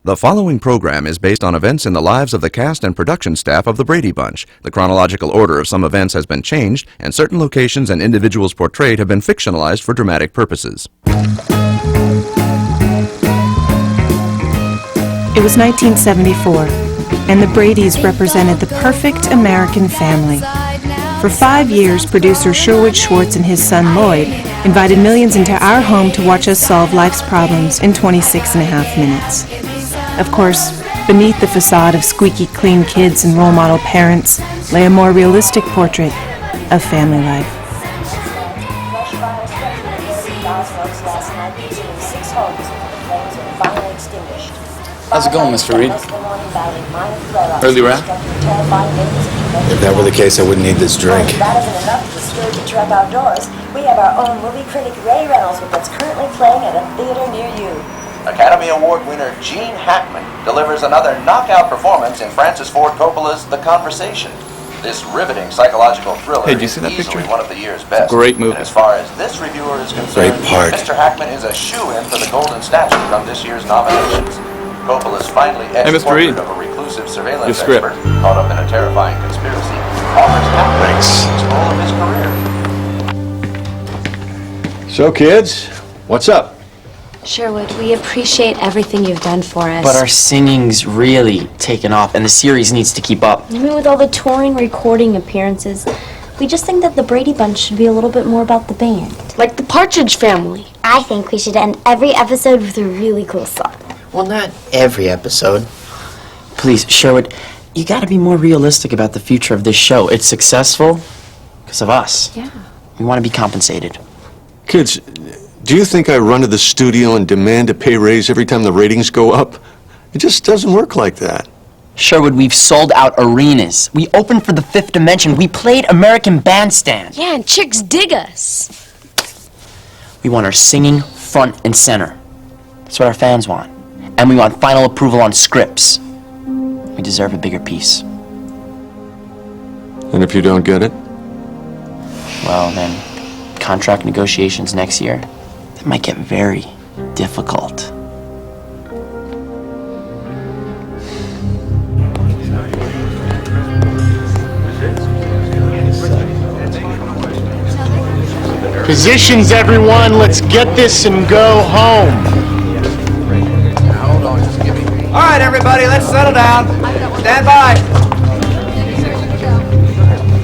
The following program is based on events in the lives of the cast and production staff of the Brady Bunch. The chronological order of some events has been changed, and certain locations and individuals portrayed have been fictionalized for dramatic purposes. It was 1974, and the Bradys represented the perfect American family. For 5 years, producer Sherwood Schwartz and his son Lloyd invited millions into our home to watch us solve life's problems in 26.5 minutes. Of course, beneath the facade of squeaky clean kids and role model parents lay a more realistic portrait of family life. How's it going, Mr. Reed? Early wrap? If that were the case, I wouldn't need this drink. That isn't enough to discourage the trek outdoors. We have our own movie critic, Ray Reynolds, with what's currently playing at a theater near you. Academy Award winner Gene Hackman delivers another knockout performance in Francis Ford Coppola's The Conversation. This riveting psychological thriller Hey, did you see that is easily picture? one of the year's best. Great movie. And as far as this reviewer is concerned, Great part. Mr. Hackman is a shoo-in for the Golden Statue from this year's nominations. Coppola's finely edged Mr. Reed. portrait of a reclusive surveillance Your script. expert caught up in a terrifying conspiracy offers Hackman the role of his career. So, kids, what's up? Sherwood, we appreciate everything you've done for us. But our singing's really taken off, and the series needs to keep up. I mean, with all the touring, recording appearances, we just think that the Brady Bunch should be a little bit more about the band. Like the Partridge Family. I think we should end every episode with a really cool song. Well, not every episode. Please, Sherwood, you gotta be more realistic about the future of this show. It's successful because of us. Yeah. We want to be compensated. Kids, do you think I run to the studio and demand a pay raise every time the ratings go up? It just doesn't work like that. Sherwood, we've sold out arenas. We opened for the Fifth Dimension. We played American Bandstand. Yeah, and chicks dig us. We want our singing front and center. That's what our fans want. And we want final approval on scripts. We deserve a bigger piece. And if you don't get it? Well, then, contract negotiations next year, that might get very difficult. Positions, everyone. Let's get this and go home. All right, everybody, let's settle down. Stand by.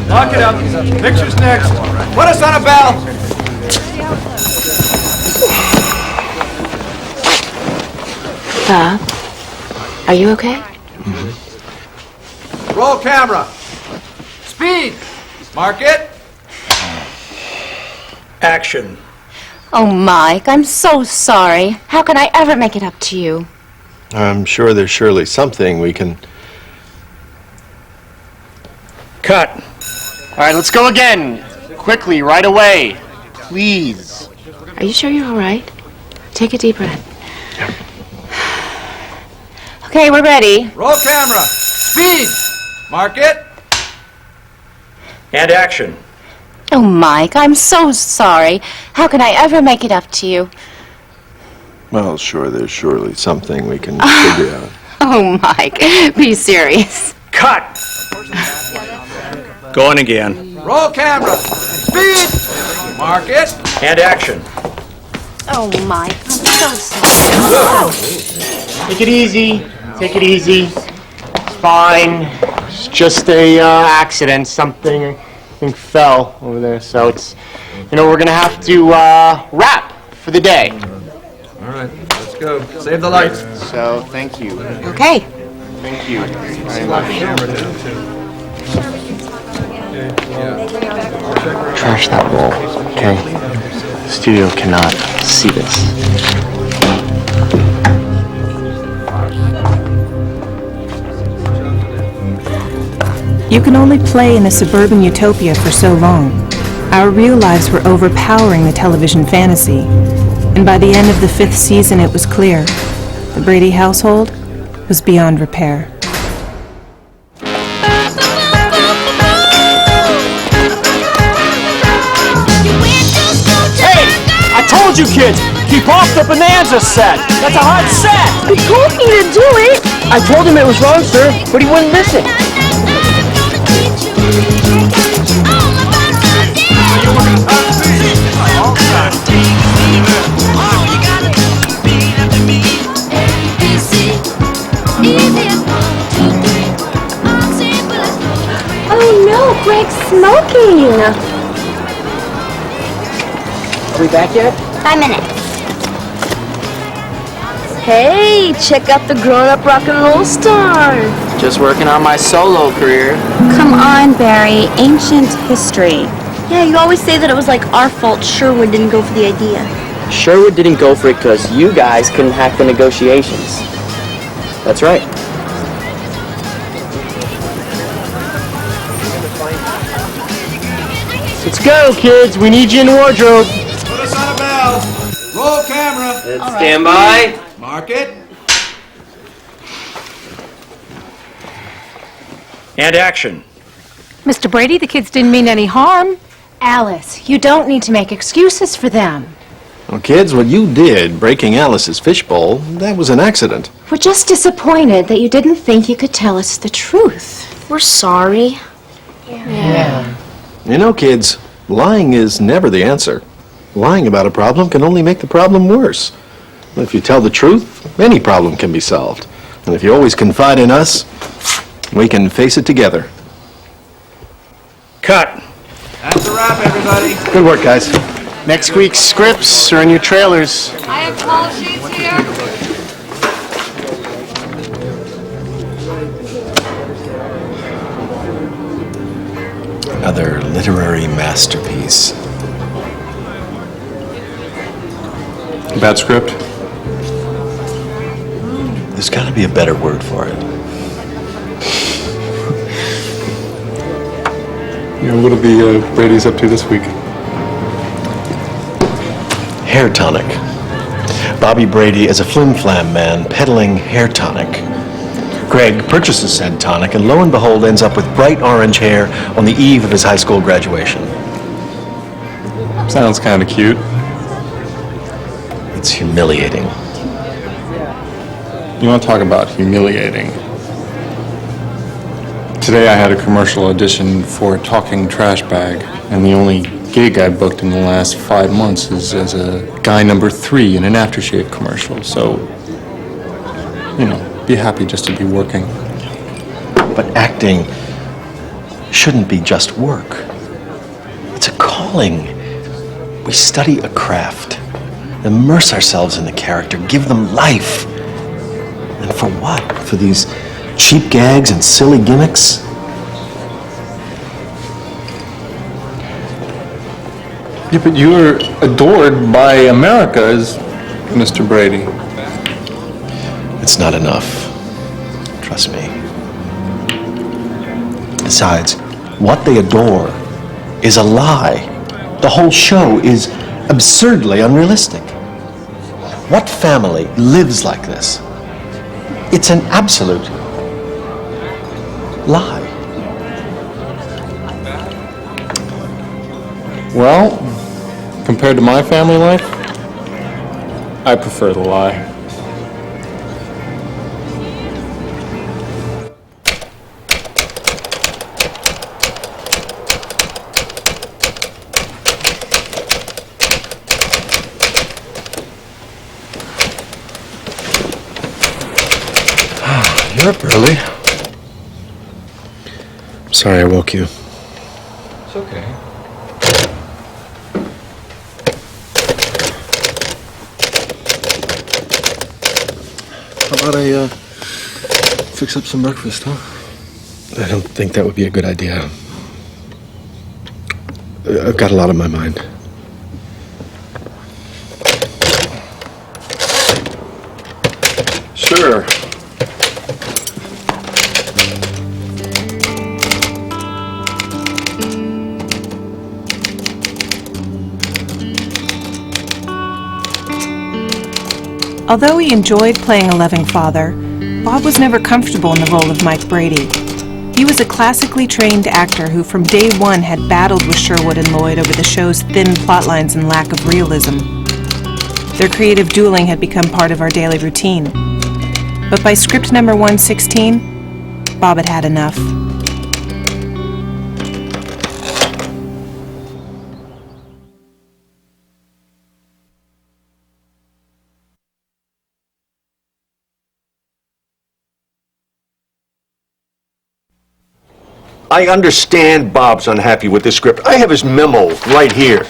Lock it up. Pictures next. Put us on a bell. Bob, are you okay? Roll camera. Speed. Mark it. Action. Oh, Mike, I'm so sorry. How can I ever make it up to you? I'm sure there's surely something we can... Cut. All right, let's go again. Quickly, right away. Please. Are you sure you're all right? Take a deep breath. Okay, we're ready. Roll camera. Speed. Mark it. And action. Oh, Mike, I'm so sorry. How can I ever make it up to you? Well, sure, there's surely something we can figure out. Oh, Mike, be serious. Cut. Going again. Roll camera. Speed. Mark it. And action. Oh, Mike, I'm so sorry. Take it easy. Take it easy. It's fine. It's just a accident. Something, I think, fell over there. So it's, we're gonna have to wrap for the day. All right, let's go. Save the lights. So thank you. Okay. Thank you very much. Trash that roll, okay? The studio cannot see this. You can only play in a suburban utopia for so long. Our real lives were overpowering the television fantasy. And by the end of the 5th season, it was clear. The Brady household was beyond repair. Hey! I told you kids! keep off the Bonanza set. That's a hot set. He told me to do it. I told him it was wrong, sir, but he wouldn't listen. Oh no, Greg's smoking! Are we back yet? 5 minutes. Hey, check out the grown-up rock and roll star. Just working on my solo career. Come on, Barry. Ancient history. Yeah, you always say that it was like our fault Sherwood didn't go for the idea. Sherwood didn't go for it because you guys couldn't hack the negotiations. That's right. Let's go, kids. We need you in the wardrobe. Put us on a bell. Roll camera. Stand by. Mark it. And action. Mr. Brady, the kids didn't mean any harm. Alice, you don't need to make excuses for them. Well, kids, what you did, breaking Alice's fishbowl, that was an accident. We're just disappointed that you didn't think you could tell us the truth. We're sorry. You know, kids, lying is never the answer. Lying about a problem can only make the problem worse. If you tell the truth, any problem can be solved. And if you always confide in us, we can face it together. Cut. That's a wrap, everybody. Good work, guys. Next week's scripts are in your trailers. I have call sheets here. Another literary masterpiece. Bad script? There's got to be a better word for it. What'll be Brady's up to this week? Hair tonic. Bobby Brady is a flim-flam man peddling hair tonic. Greg purchases said tonic and lo and behold ends up with bright orange hair on the eve of his high school graduation. Sounds kind of cute. It's humiliating. You want to talk about humiliating? Today I had a commercial audition for a talking trash bag, and the only gig I booked in the last 5 months is as a guy number 3 in an aftershave commercial, so, be happy just to be working. But acting shouldn't be just work. It's a calling. We study a craft, immerse ourselves in the character, give them life. And for what? For these cheap gags and silly gimmicks? Yeah, but you were adored by America as Mr. Brady. It's not enough. Trust me. Besides, what they adore is a lie. The whole show is absurdly unrealistic. What family lives like this? It's an absolute lie. Well, compared to my family life, I prefer the lie. You're up early. Sorry I woke you. It's okay. How about I fix up some breakfast, huh? I don't think that would be a good idea. I've got a lot on my mind. Sure. Although he enjoyed playing a loving father, Bob was never comfortable in the role of Mike Brady. He was a classically trained actor who from day one had battled with Sherwood and Lloyd over the show's thin plotlines and lack of realism. Their creative dueling had become part of our daily routine. But by script number 116, Bob had had enough. I understand Bob's unhappy with this script. I have his memo right here.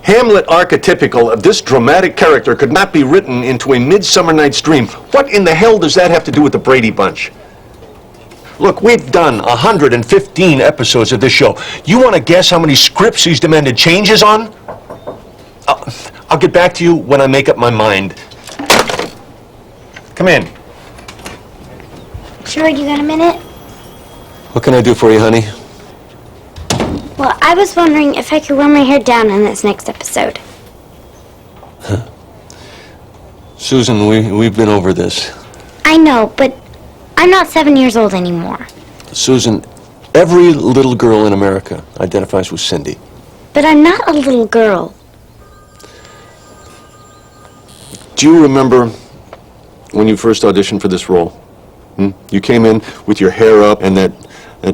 Hamlet archetypical of this dramatic character could not be written into a Midsummer Night's Dream. What in the hell does that have to do with the Brady Bunch? Look, we've done 115 episodes of this show. You want to guess how many scripts he's demanded changes on? I'll get back to you when I make up my mind. Come in. Sure, you got a minute? What can I do for you, honey? Well, I was wondering if I could wear my hair down in this next episode. Huh? Susan, we've been over this. I know, but I'm not 7 years old anymore. Susan, every little girl in America identifies with Cindy. But I'm not a little girl. Do you remember when you first auditioned for this role? You came in with your hair up and that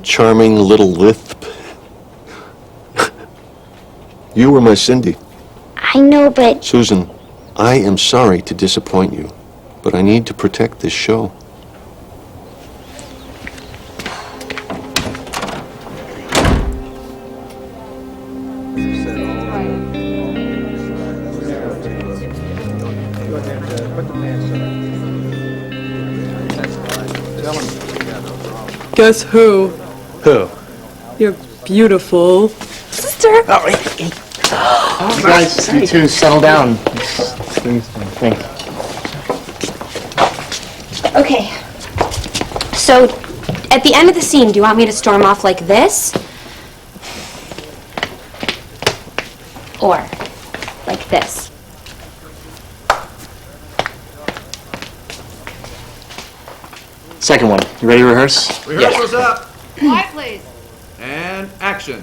charming little lisp. You were my Cindy. I know, but... Susan, I am sorry to disappoint you, but I need to protect this show. Guess who? Who? You're beautiful. Sister! You guys, you two, settle down. Think. Okay. So, at the end of the scene, do you want me to storm off like this? Or like this? Second one. You ready to rehearse? Rehearsal's up. Quiet, please. And action.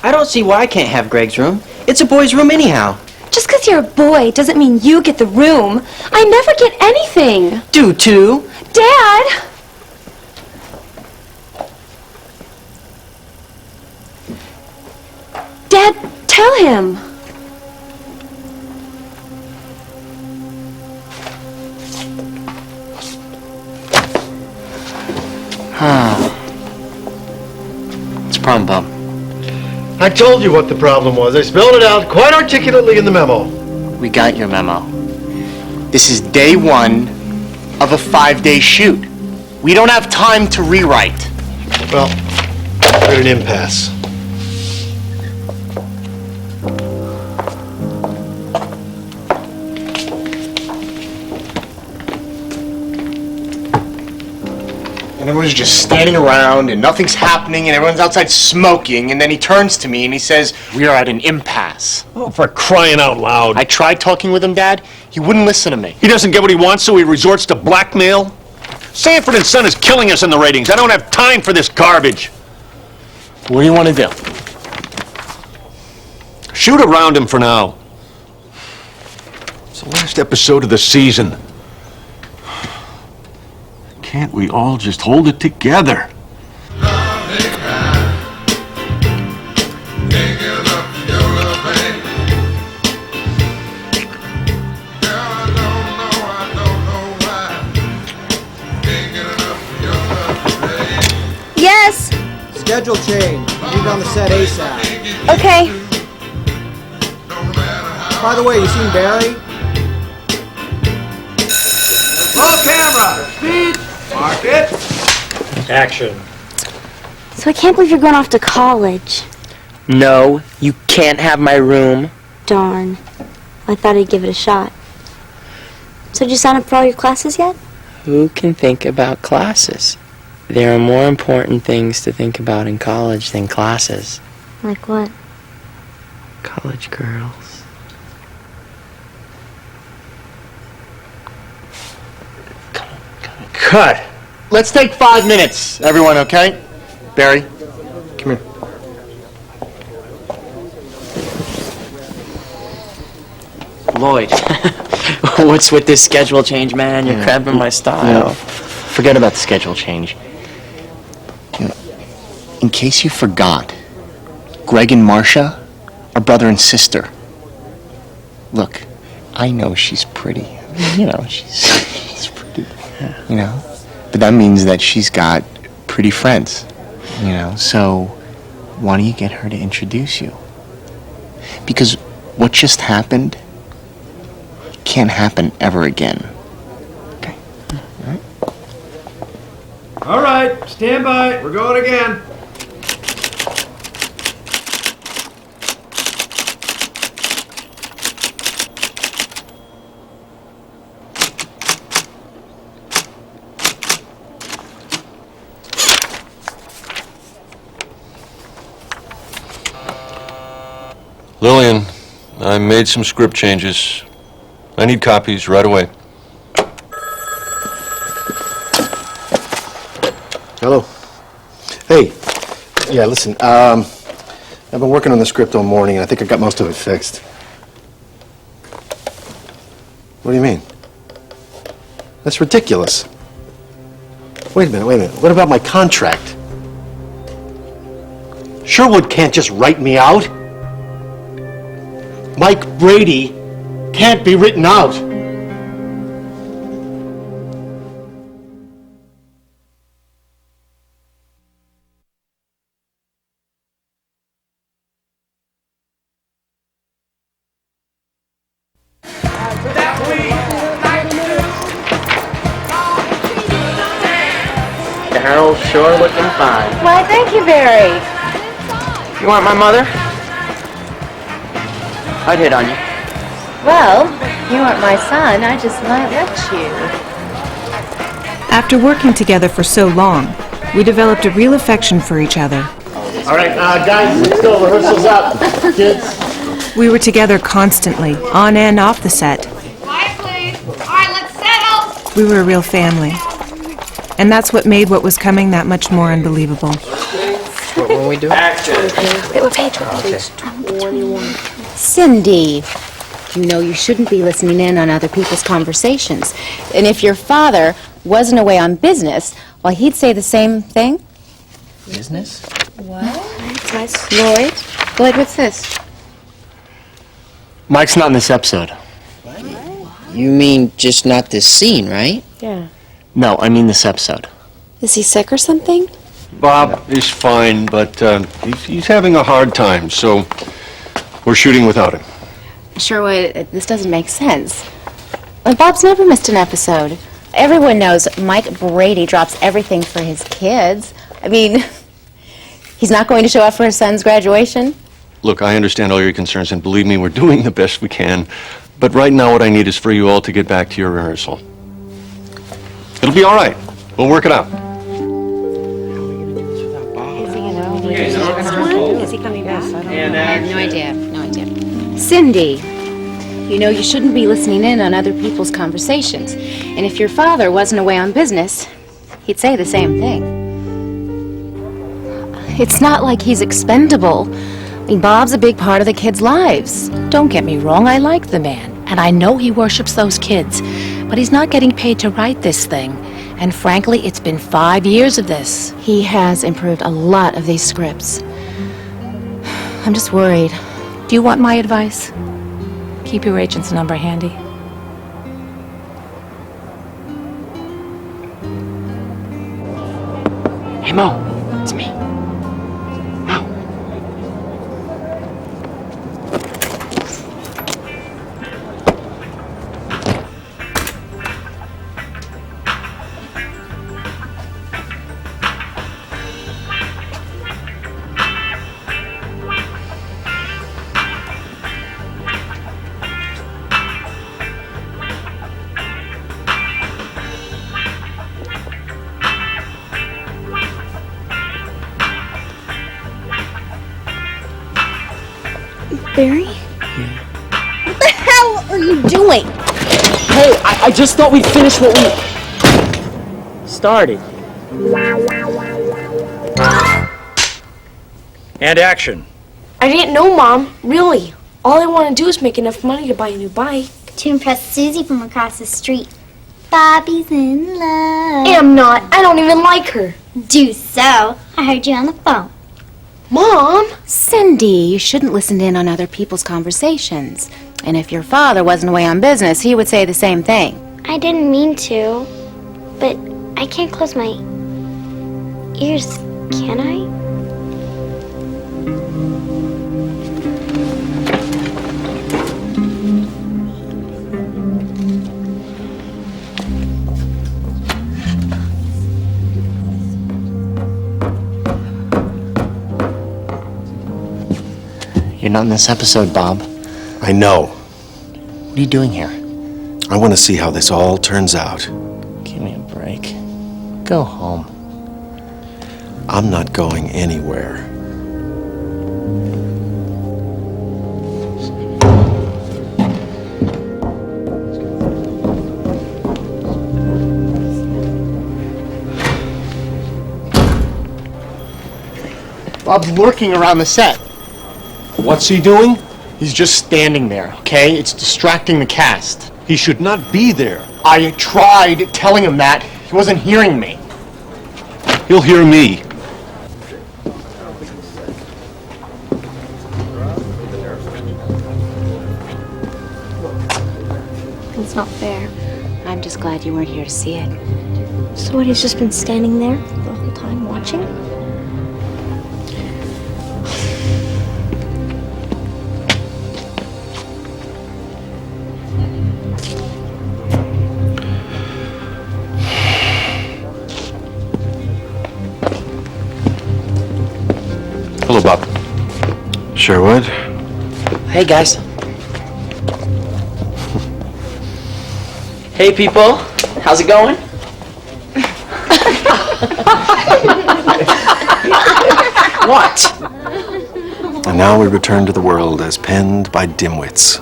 I don't see why I can't have Greg's room. It's a boy's room anyhow. Just because you're a boy doesn't mean you get the room. I never get anything. Do too. Dad! Dad, tell him. What's the problem, Bob? I told you what the problem was. I spelled it out quite articulately in the memo. We got your memo. This is day one of a 5-day shoot. We don't have time to rewrite. Well, we're at an impasse. And everyone's just standing around and nothing's happening and everyone's outside smoking, and then he turns to me and he says, "We are at an impasse." Oh, for crying out loud. I tried talking with him, Dad. He wouldn't listen to me. He doesn't get what he wants, so he resorts to blackmail? Sanford and Son is killing us in the ratings. I don't have time for this garbage. What do you want to do? Shoot around him for now. It's the last episode of the season. Can't we all just hold it together? Yes! Schedule change. Need on the set ASAP. Okay. By the way, you seen Barry? Roll camera. Speed. Mark it. Action. So I can't believe you're going off to college. No, you can't have my room. Darn. I thought I'd give it a shot. So did you sign up for all your classes yet? Who can think about classes? There are more important things to think about in college than classes. Like what? College girls. Cut. Let's take 5 minutes, everyone, okay? Barry, come here. Lloyd. What's with this schedule change, man? You're cramping my style. Forget about the schedule change. In case you forgot, Greg and Marcia are brother and sister. Look, I know she's pretty. She's pretty. But that means that she's got pretty friends. So why don't you get her to introduce you? Because what just happened can't happen ever again. Okay? All right, stand by. We're going again. Lillian, I made some script changes. I need copies right away. Hello. Hey. Yeah, listen, I've been working on the script all morning, and I think I got most of it fixed. What do you mean? That's ridiculous. Wait a minute. What about my contract? Sherwood can't just write me out. Mike Brady can't be written out. Daryl's sure looking fine. Why, thank you, Barry. You want my mother? I'd hit on you. Well, you aren't my son. I just might let you. After working together for so long, we developed a real affection for each other. All right, guys, let's go. Rehearsal's up. Kids. We were together constantly, on and off the set. Quiet, please. All right, let's settle. We were a real family. And that's what made what was coming that much more unbelievable. What were we doing? Action. Wait, what page? Cindy, you know you shouldn't be listening in on other people's conversations. And if your father wasn't away on business, well, he'd say the same thing. Business? What? Lloyd? Lloyd, what's this? Mike's not in this episode. You mean just not this scene, right? Yeah. No, I mean this episode. Is he sick or something? Bob is fine, but he's having a hard time, so we're shooting without him. Sherwood, this doesn't make sense. Bob's never missed an episode. Everyone knows Mike Brady drops everything for his kids. I mean, he's not going to show up for his son's graduation? Look, I understand all your concerns, and believe me, we're doing the best we can. But right now what I need is for you all to get back to your rehearsal. It'll be all right. We'll work it out. Is he coming back? I have no idea. No idea. Cindy, you know you shouldn't be listening in on other people's conversations. And if your father wasn't away on business, he'd say the same thing. It's not like he's expendable. I mean, Bob's a big part of the kids' lives. Don't get me wrong, I like the man, and I know he worships those kids, but he's not getting paid to write this thing. And frankly, it's been 5 years of this. He has improved a lot of these scripts. I'm just worried. Do you want my advice? Keep your agent's number handy. Hey, Mo, it's me. Barry? What the hell are you doing? Hey, I just thought we'd finish what we started. And action. I didn't know, Mom. Really. All I want to do is make enough money to buy a new bike. to impress Susie from across the street. Bobby's in love. I'm not. I don't even like her. Do so. I heard you on the phone. Mom! Cindy, you shouldn't listen in on other people's conversations. And if your father wasn't away on business, he would say the same thing. I didn't mean to, but I can't close my ears, can I? You're not in this episode, Bob. I know. What are you doing here? I want to see how this all turns out. Give me a break. Go home. I'm not going anywhere. Bob's lurking around the set. What's he doing? He's just standing there, okay? It's distracting the cast. He should not be there. I tried telling him that. He wasn't hearing me. He'll hear me. It's not fair. I'm just glad you weren't here to see it. So what, he's just been standing there the whole time watching? Hello, Bob. Sherwood? Hey, guys. Hey, people. How's it going? What? And now we return to the world as penned by dimwits.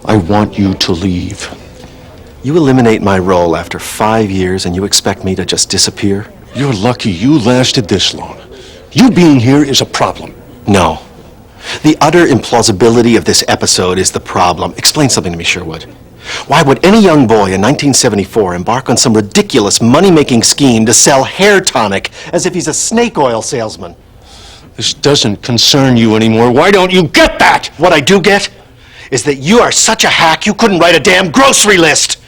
I want you to leave. You eliminate my role after 5 years and you expect me to just disappear? You're lucky you lasted this long. You being here is a problem. No. The utter implausibility of this episode is the problem. Explain something to me, Sherwood. Why would any young boy in 1974 embark on some ridiculous money-making scheme to sell hair tonic as if he's a snake oil salesman? This doesn't concern you anymore. Why don't you get that? What I do get is that you are such a hack you couldn't write a damn grocery list.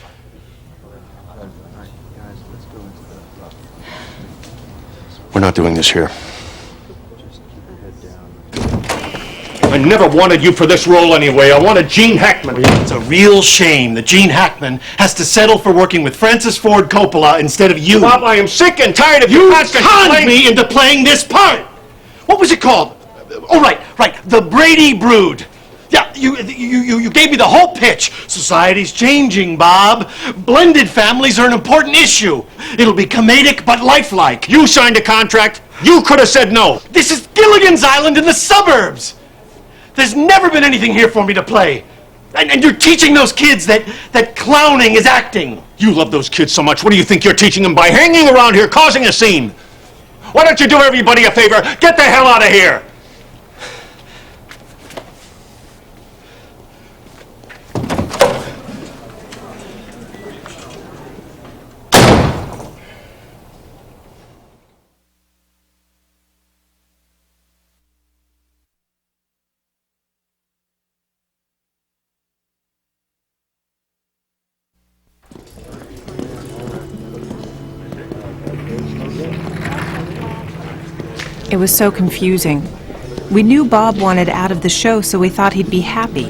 We're not doing this here. I never wanted you for this role anyway. I wanted Gene Hackman. It's a real shame that Gene Hackman has to settle for working with Francis Ford Coppola instead of you. Bob, I am sick and tired of you conned me into playing this part. What was it called? Oh, right. The Brady Brood. Yeah, you gave me the whole pitch. Society's changing, Bob. Blended families are an important issue. It'll be comedic but lifelike. You signed a contract. You could have said no. This is Gilligan's Island in the suburbs. There's never been anything here for me to play. And you're teaching those kids that clowning is acting. You love those kids so much. What do you think you're teaching them by hanging around here causing a scene? Why don't you do everybody a favor? Get the hell out of here. It was so confusing. We knew Bob wanted out of the show, so we thought he'd be happy.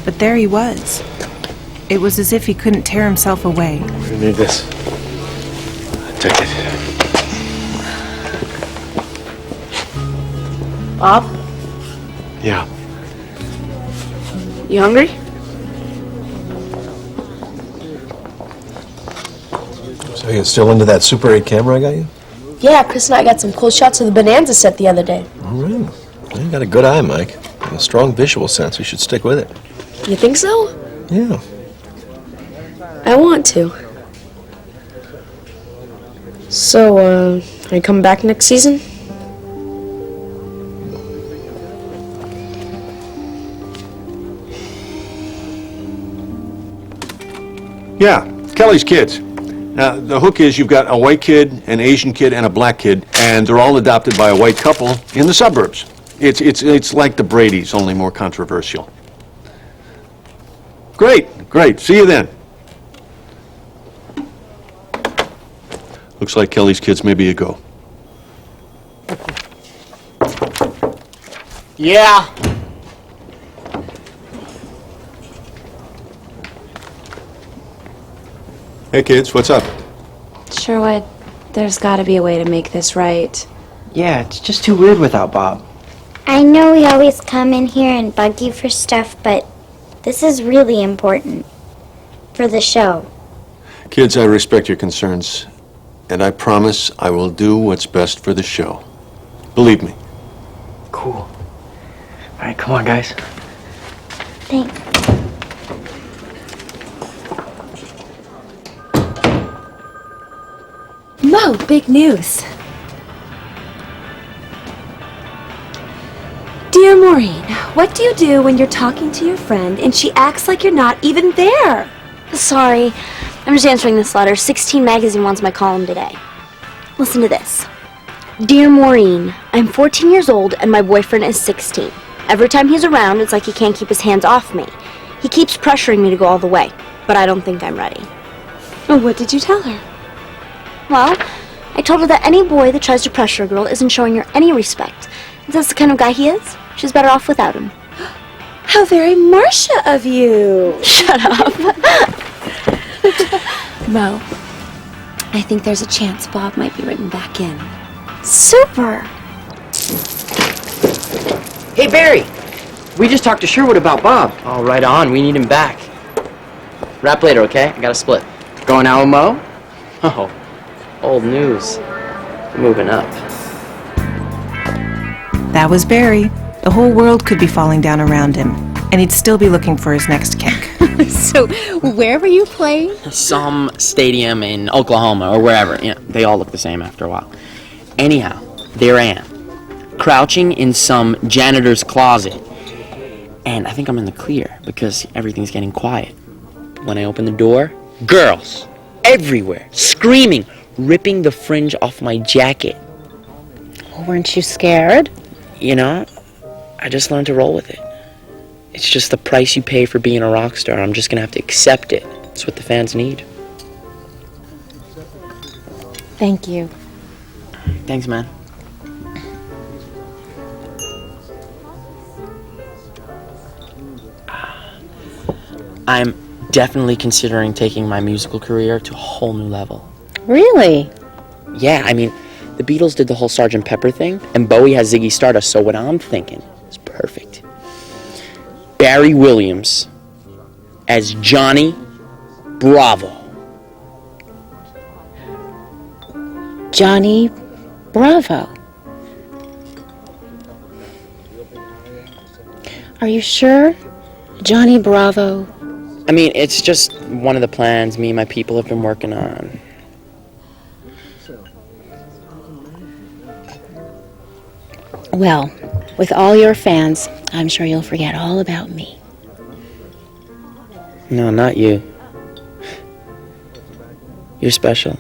But there he was. It was as if he couldn't tear himself away. You need this. Take it. Bob, Yeah. you hungry? So you're still into that Super 8 camera I got you? Yeah, Chris and I got some cool shots of the Bonanza set the other day. All right. Well, you got a good eye, Mike. And a strong visual sense. You should stick with it. You think so? Yeah. I want to. So, are you coming back next season? Yeah, Kelly's kids. Now, the hook is you've got a white kid, an Asian kid, and a black kid, and they're all adopted by a white couple in the suburbs. It's like the Bradys, only more controversial. Great. See you then. Looks like Kelly's kids may be a go. Yeah. Hey, kids, what's up? Sherwood, there's got to be a way to make this right. Yeah, it's just too weird without Bob. I know we always come in here and bug you for stuff, but this is really important for the show. Kids, I respect your concerns, and I promise I will do what's best for the show. Believe me. Cool. All right, come on, guys. Thanks. Mo, big news. Dear Maureen, what do you do when you're talking to your friend and she acts like you're not even there? Sorry, I'm just answering this letter. 16 Magazine wants my column today. Listen to this. Dear Maureen, I'm 14 years old and my boyfriend is 16. Every time he's around, it's like he can't keep his hands off me. He keeps pressuring me to go all the way, but I don't think I'm ready. What did you tell her? Well, I told her that any boy that tries to pressure a girl isn't showing her any respect. If that's the kind of guy he is, she's better off without him. How very Marcia of you! Shut up. Mo, I think there's a chance Bob might be written back in. Super! Hey, Barry! We just talked to Sherwood about Bob. Oh, right on. We need him back. Wrap later, okay? I got a split. Going out with Mo? Oh, old news. Moving up. That was Barry. The whole world could be falling down around him, and he'd still be looking for his next kink. So, where were you playing? Some stadium in Oklahoma or wherever. Yeah, they all look the same after a while. Anyhow, there I am, crouching in some janitor's closet. And I think I'm in the clear because everything's getting quiet. When I open the door, girls everywhere, screaming, ripping the fringe off my jacket. Well, weren't you scared? You know, I just learned to roll with it. It's just the price you pay for being a rock star. I'm just gonna have to accept it. It's what the fans need. Thank you. Thanks, man. I'm definitely considering taking my musical career to a whole new level. Really? Yeah, I mean, the Beatles did the whole Sgt. Pepper thing, and Bowie has Ziggy Stardust, so what I'm thinking is perfect. Barry Williams as Johnny Bravo. Johnny Bravo. Are you sure? Johnny Bravo. I mean, it's just one of the plans me and my people have been working on. Well, with all your fans, I'm sure you'll forget all about me. No, not you. You're special.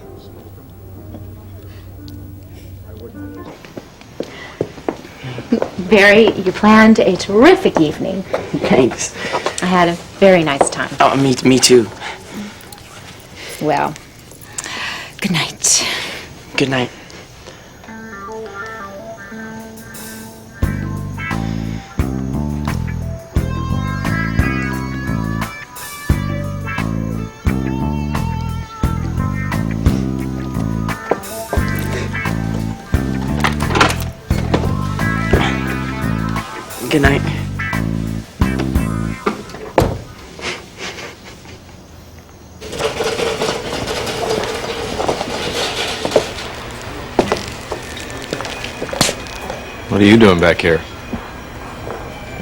Barry, you planned a terrific evening. Thanks. I had a very nice time. Oh, me too. Well, good night. Good night. Good night. What are you doing back here?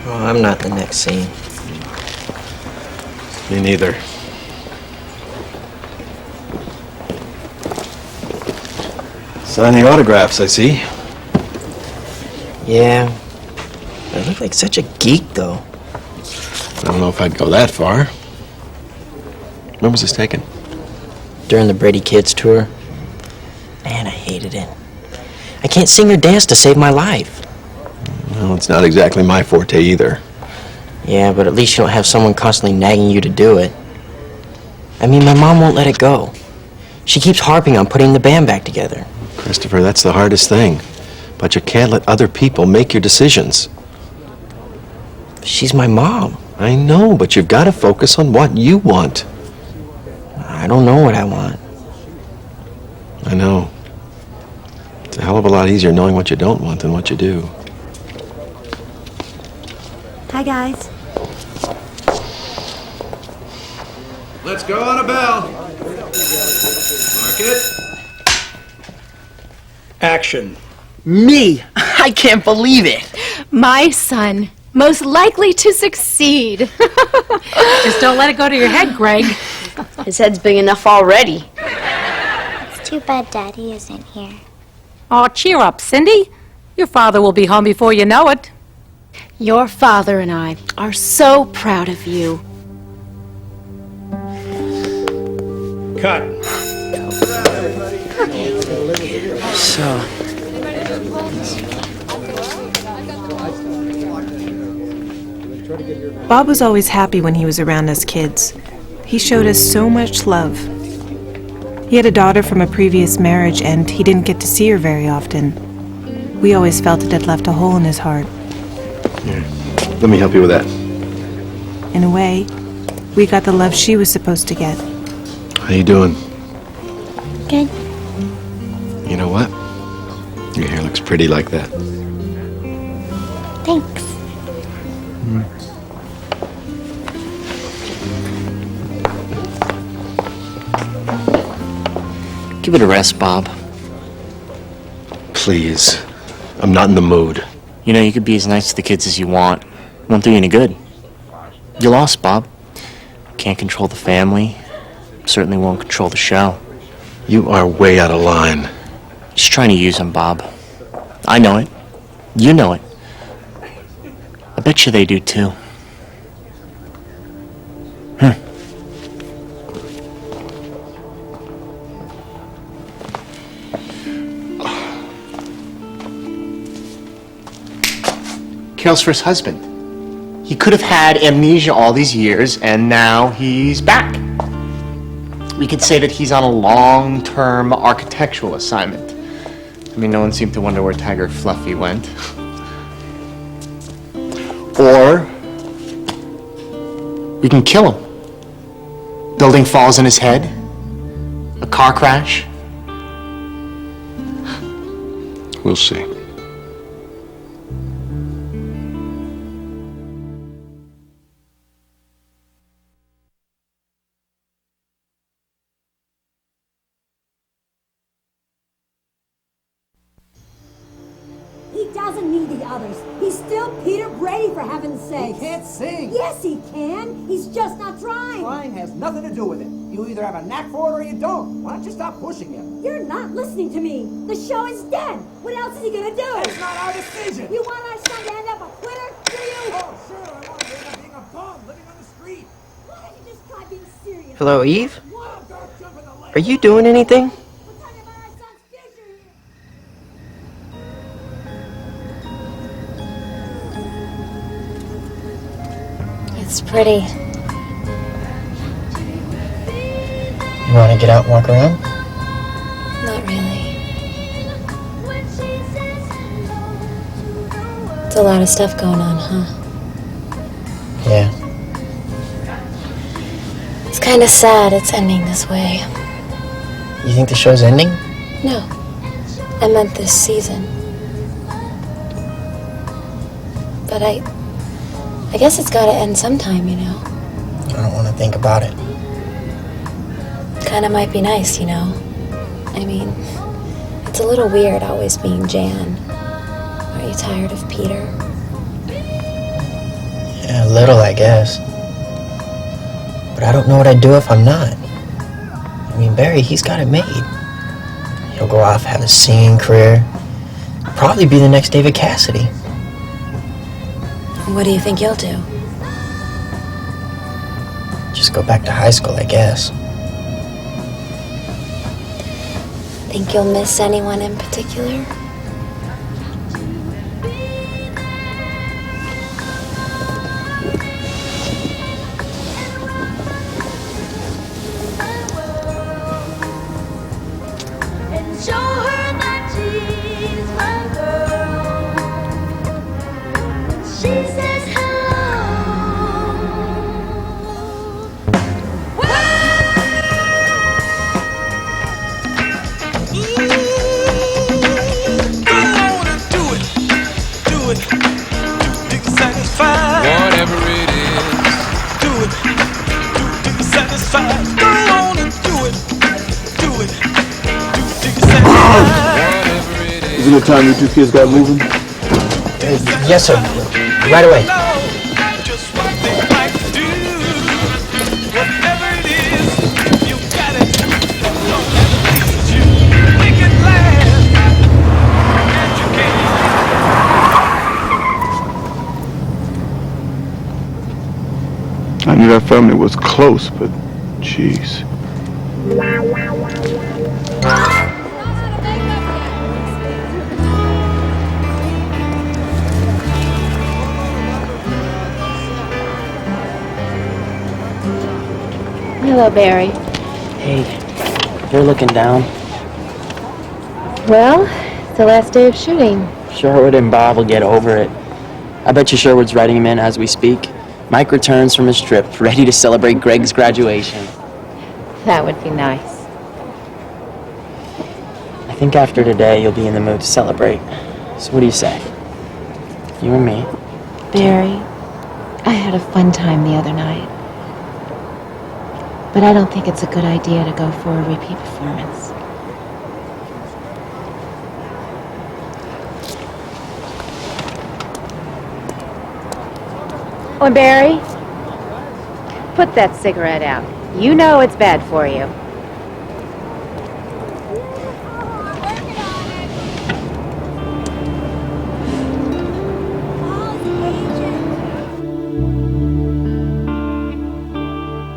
Oh, I'm not the next scene. Me neither. Signing autographs, I see. Yeah. I look like such a geek, though. I don't know if I'd go that far. When was this taken? During the Brady Kids tour. Man, I hated it. I can't sing or dance to save my life. Well, it's not exactly my forte either. Yeah, but at least you don't have someone constantly nagging you to do it. I mean, my mom won't let it go. She keeps harping on putting the band back together. Christopher, that's the hardest thing. But you can't let other people make your decisions. She's my mom. I know, but you've got to focus on what you want. I don't know what I want. I know. It's a hell of a lot easier knowing what you don't want than what you do. Hi, guys. Let's go on a bell. Mark it. Action. Me! I can't believe it. My son, most likely to succeed. Just don't let it go to your head, Greg. His head's big enough already. It's too bad Daddy isn't here. Oh, cheer up, Cindy. Your father will be home before you know it. Your father and I are so proud of you. Cut. So... Bob was always happy when he was around us kids. He showed us so much love. He had a daughter from a previous marriage, and he didn't get to see her very often. We always felt it had left a hole in his heart. Here, let me help you with that. In a way, we got the love she was supposed to get. How you doing? Good. You know what? Your hair looks pretty like that. Thanks. Give it a rest, Bob. Please. I'm not in the mood. You know, you could be as nice to the kids as you want. Won't do you any good. You lost, Bob. Can't control the family. Certainly won't control the show. You are way out of line. Just trying to use him, Bob. I know it. You know it. I bet you they do, too. Carol's first husband. He could have had amnesia all these years, and now he's back. We could say that he's on a long-term architectural assignment. I mean, no one seemed to wonder where Tiger Fluffy went. Or we can kill him. Building falls on his head. A car crash. We'll see. He doesn't need the others. He's still Peter Brady, for heaven's sake. He can't sing. Yes, he can. He's just not trying. Trying has nothing to do with it. You either have a knack for it or you don't. Why don't you stop pushing him? You're not listening to me. The show is dead. What else is he gonna do? That's not our decision. You want our son to end up a quitter, do you? Oh, sure. I want him to end up being a bum living on the street. Why don't you just try being serious? Hello, Eve? Oh, don't jump in the lake. Are you doing anything? We're talking about our son's future here. It's pretty. You want to get out and walk around? Not really. It's a lot of stuff going on, huh? Yeah. It's kind of sad it's ending this way. You think the show's ending? No, I meant this season. But I guess it's gotta end sometime, you know? I don't want to think about it. Kinda might be nice, you know? I mean, it's a little weird always being Jan. Are you tired of Peter? Yeah, a little, I guess. But I don't know what I'd do if I'm not. I mean, Barry, he's got it made. He'll go off, have a singing career. Probably be the next David Cassidy. What do you think you'll do? Just go back to high school, I guess. Think you'll miss anyone in particular? Whatever it is, do it. Do you satisfied? Go on and do it. Do it. Do you satisfied? Isn't it time you two kids got moving? Yes, sir. Right away. I knew that family was close, but jeez. Hello, Barry. Hey, you're looking down. Well, it's the last day of shooting. Sherwood and Bob will get over it. I bet you Sherwood's writing him in as we speak. Mike returns from his trip, ready to celebrate Greg's graduation. That would be nice. I think after today, you'll be in the mood to celebrate. So what do you say? You and me. Barry, I had a fun time the other night. But I don't think it's a good idea to go for a repeat performance. Oh, and Barry, put that cigarette out. You know it's bad for you.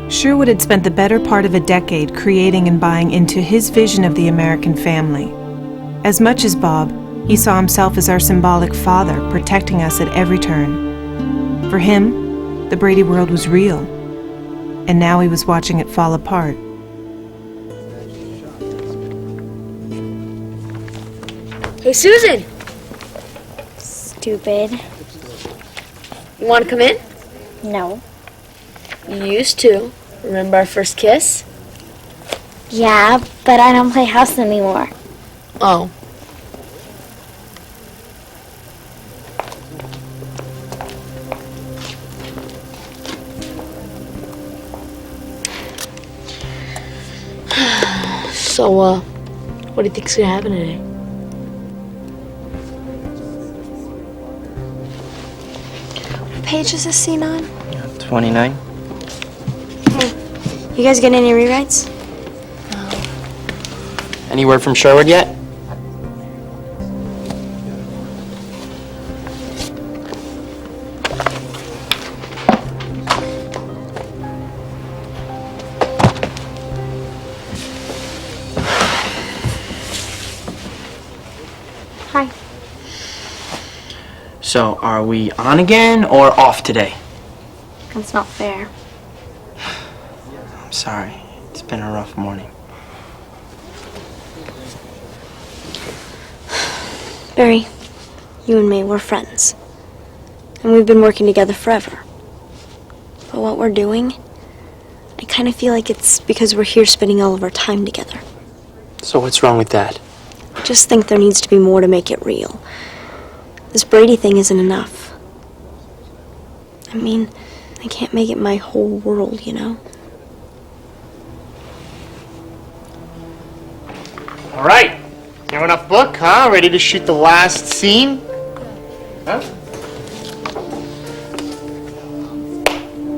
Sherwood had spent the better part of a decade creating and buying into his vision of the American family. As much as Bob, he saw himself as our symbolic father, protecting us at every turn. For him, the Brady world was real, and now he was watching it fall apart. Hey, Susan! Stupid. You want to come in? No. You used to. Remember our first kiss? Yeah, but I don't play house anymore. Oh. So, what do you think's gonna happen today? What page is this scene on? 29. You guys get any rewrites? Any word from Sherwood yet? Hi. So, are we on again or off today? That's not fair. I'm sorry. It's been a rough morning. Barry, you and me, we're friends. And we've been working together forever. But what we're doing, I kind of feel like it's because we're here spending all of our time together. So what's wrong with that? I just think there needs to be more to make it real. This Brady thing isn't enough. I mean, I can't make it my whole world, you know? All right. You have enough book, huh? Ready to shoot the last scene? Huh?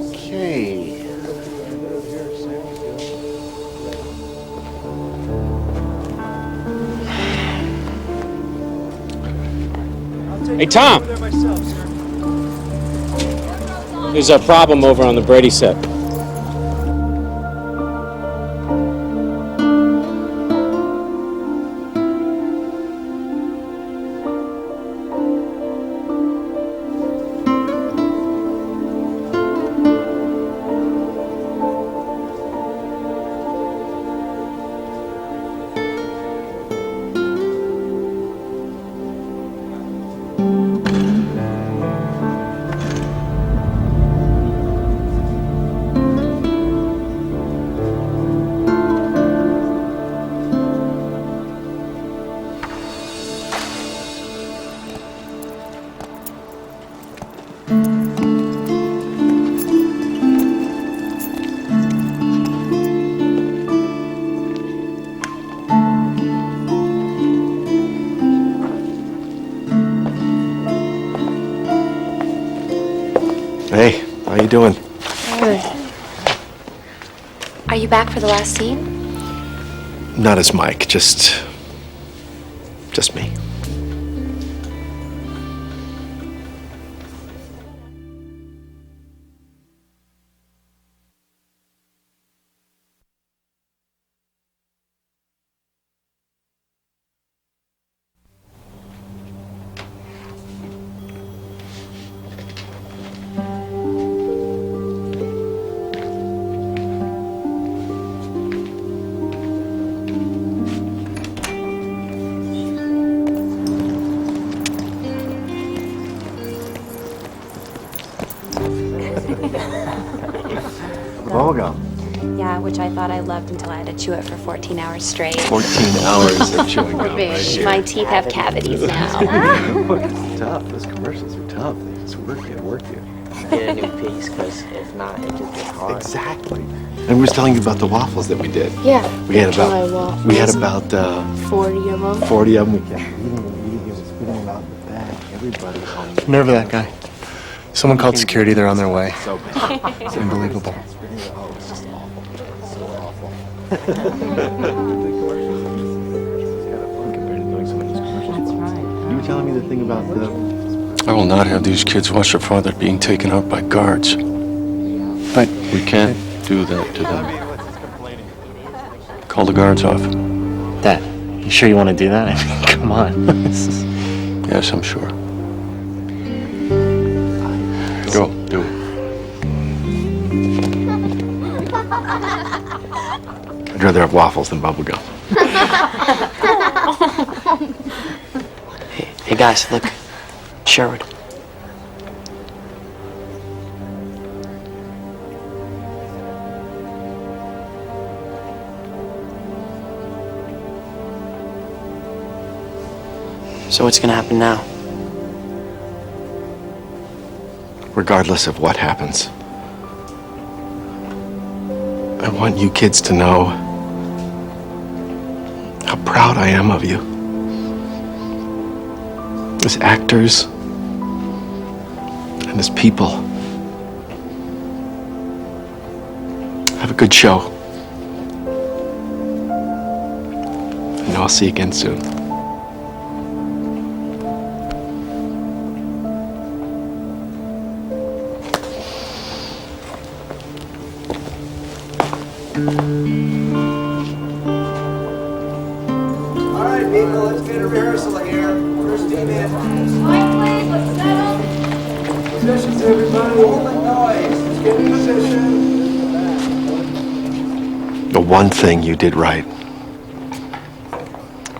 Okay. Hey, Tom. There's a problem over on the Brady set. you doing? Good. Are you back for the last scene? Not as Mike, just me. Bubblegum. Yeah, which I thought I loved until I had to chew it for 14 hours straight. 14 hours of chewing gum right here. My teeth have cavities now. It's tough. Those commercials are tough. They just work you. Get a new piece, because if not, it just gets hard. Exactly. And we was telling you about the waffles that we did. Yeah. We had July about waffles. 40 of them. 40 of them. We kept eating them, spitting them out in the bag. Everybody on the Nerve of that guy. Someone called security, they're on their way. so bad. It's unbelievable. You were telling me the thing about the... I will not have these kids watch their father being taken out by guards. But we can't do that to them. Call the guards off. Dad, you sure you want to do that? I mean, come on. Yes, I'm sure. Go, do it. I'd rather have waffles than bubblegum. Hey guys, look. Sherwood. So what's gonna happen now? Regardless of what happens, I want you kids to know how proud I am of you. As actors and as people. Have a good show. I know I'll see you again soon. All right, people, let's get a rehearsal here. First team in. Positions, everybody. Hold the noise. Let's get in position. The one thing you did right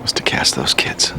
was to cast those kids.